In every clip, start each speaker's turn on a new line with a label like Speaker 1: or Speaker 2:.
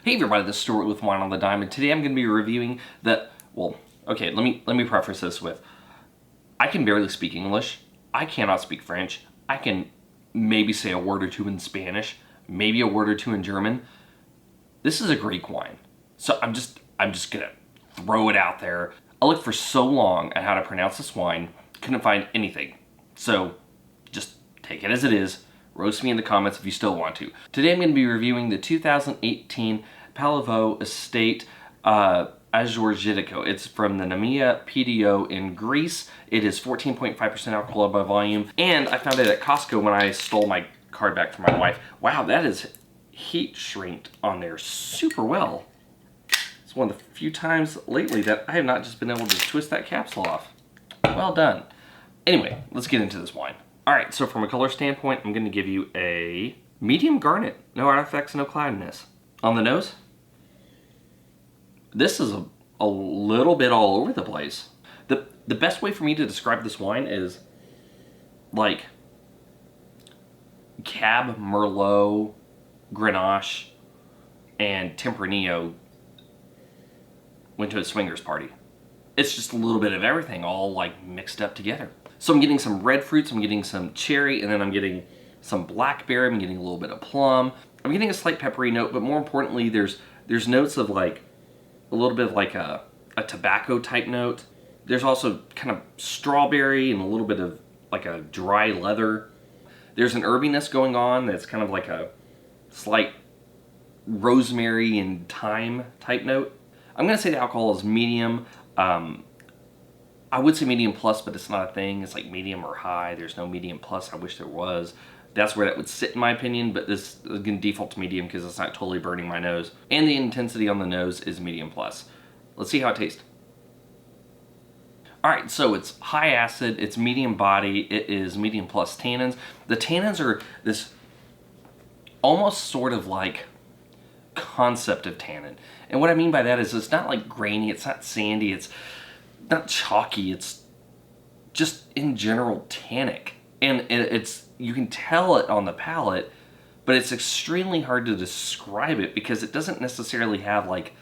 Speaker 1: Hey everybody, this is Stuart with Wine on the Dime, and today I'm going to be reviewing okay, let me preface this with, I can barely speak English, I cannot speak French, I can maybe say a word or two in Spanish, maybe a word or two in German. This is a Greek wine, so I'm just going to throw it out there. I looked for so long at how to pronounce this wine, couldn't find anything, so just take it as it is. Roast me in the comments if you still want to. Today I'm going to be reviewing the 2018 Palivou Estate Agiorgitiko. It's from the Nemea PDO in Greece. It is 14.5% alcohol by volume, and I found it at Costco when I stole my card back from my wife. Wow, that is heat shrinked on there super well. It's one of the few times lately that I have not just been able to twist that capsule off. Well done. Anyway, let's get into this wine. Alright, so from a color standpoint, I'm going to give you a medium garnet. No artifacts, no cloudiness. On the nose, this is a little bit all over the place. The best way for me to describe this wine is like Cab, Merlot, Grenache, and Tempranillo went to a swingers party. It's just a little bit of everything all like mixed up together. So I'm getting some red fruits, I'm getting some cherry, and then I'm getting some blackberry, I'm getting a little bit of plum. I'm getting a slight peppery note, but more importantly, there's notes of like a little bit of like a tobacco type note. There's also kind of strawberry and a little bit of like a dry leather. There's an herbiness going on that's kind of like a slight rosemary and thyme type note. I'm gonna say the alcohol is medium. I would say medium plus, but it's not a thing. It's like medium or high. There's no medium plus. I wish there was. That's where that would sit in my opinion, but this is going to default to medium because it's not totally burning my nose. And the intensity on the nose is medium plus. Let's see how it tastes. Alright, so it's high acid, it's medium body, it is medium plus tannins. The tannins are this almost sort of like concept of tannin. And what I mean by that is it's not like grainy, it's not sandy, it's not chalky, it's just in general tannic. And it's, you can tell it on the palate, but it's extremely hard to describe it because it doesn't necessarily have like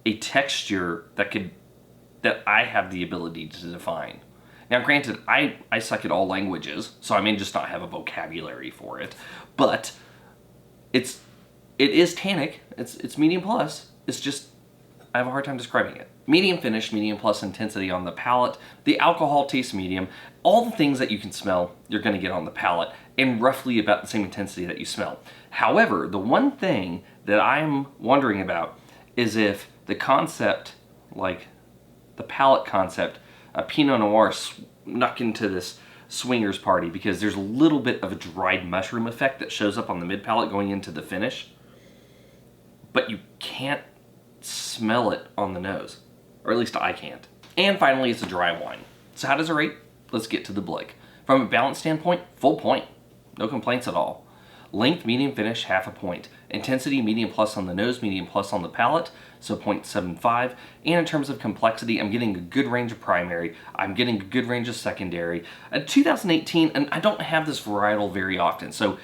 Speaker 1: a texture that I have the ability to define. Now granted, I suck at all languages, so I may just not have a vocabulary for it, but it is tannic, it's medium plus, it's just, I have a hard time describing it. Medium finish, medium plus intensity on the palate. The alcohol tastes medium. All the things that you can smell, you're going to get on the palate, and roughly about the same intensity that you smell. However, the one thing that I'm wondering about is if the concept, like the palate concept, a Pinot Noir snuck into this swingers party, because there's a little bit of a dried mushroom effect that shows up on the mid palate going into the finish, but you can't smell it on the nose. Or at least I can't. And finally, it's a dry wine. So how does it rate? Let's get to the blick. From a balance standpoint, full point. No complaints at all. Length, medium finish, half a point. Intensity, medium plus on the nose, medium plus on the palate, so 0.75. And in terms of complexity, I'm getting a good range of primary. I'm getting a good range of secondary. 2018, and I don't have this varietal very often, so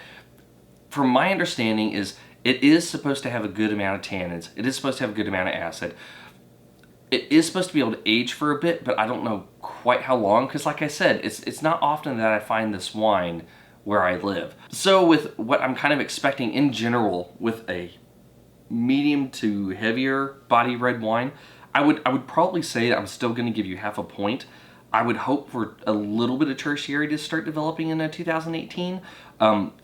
Speaker 1: from my understanding is it is supposed to have a good amount of tannins. It is supposed to have a good amount of acid. It is supposed to be able to age for a bit, but I don't know quite how long, because like I said, it's not often that I find this wine where I live. So with what I'm kind of expecting in general with a medium to heavier body red wine, I would probably say I'm still going to give you half a point. I would hope for a little bit of tertiary to start developing in 2018.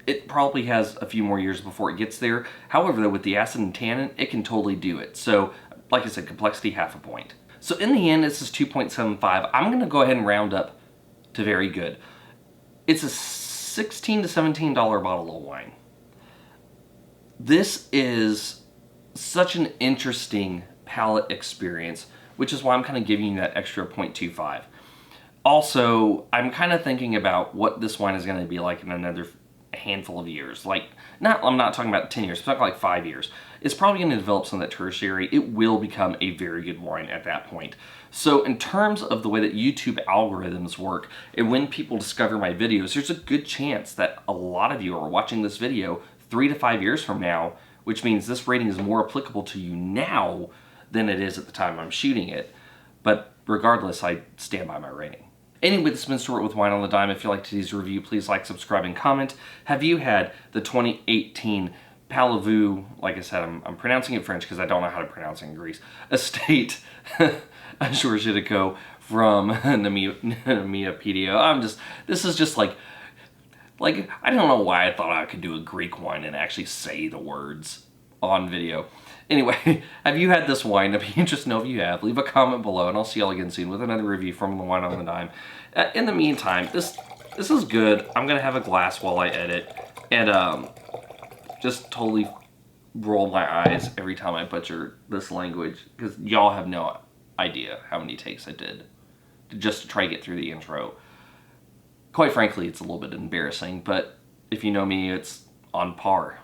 Speaker 1: It probably has a few more years before it gets there. However, though, with the acid and tannin, it can totally do it. So, like I said, complexity, half a point. So in the end, this is 2.75. I'm going to go ahead and round up to very good. It's a $16 to $17 bottle of wine. This is such an interesting palate experience, which is why I'm kind of giving you that extra 0.25. Also, I'm kind of thinking about what this wine is going to be like in another handful of years. Like, I'm not talking about 10 years, I'm talking like 5 years. It's probably going to develop some of that tertiary. It will become a very good wine at that point. So in terms of the way that YouTube algorithms work, and when people discover my videos, there's a good chance that a lot of you are watching this video 3 to 5 years from now which means this rating is more applicable to you now than it is at the time I'm shooting it. But regardless, I stand by my rating. Anyway, this has been Stuart with Wine on the Dime. If you liked today's review, please like, subscribe, and comment. Have you had the 2018 Palivou, like I said, I'm pronouncing it French because I don't know how to pronounce it in Greece, Estate Agiorgitiko from Nemea PDO. This is just like, I don't know why I thought I could do a Greek wine and actually say the words on video. Anyway, have you had this wine? I'd be interested to know if you have. Leave a comment below, and I'll see y'all again soon with another review from the Wine on the Dime. In the meantime, this is good. I'm going to have a glass while I edit, and just totally roll my eyes every time I butcher this language, because y'all have no idea how many takes I did just to try to get through the intro. Quite frankly, it's a little bit embarrassing, but if you know me, it's on par.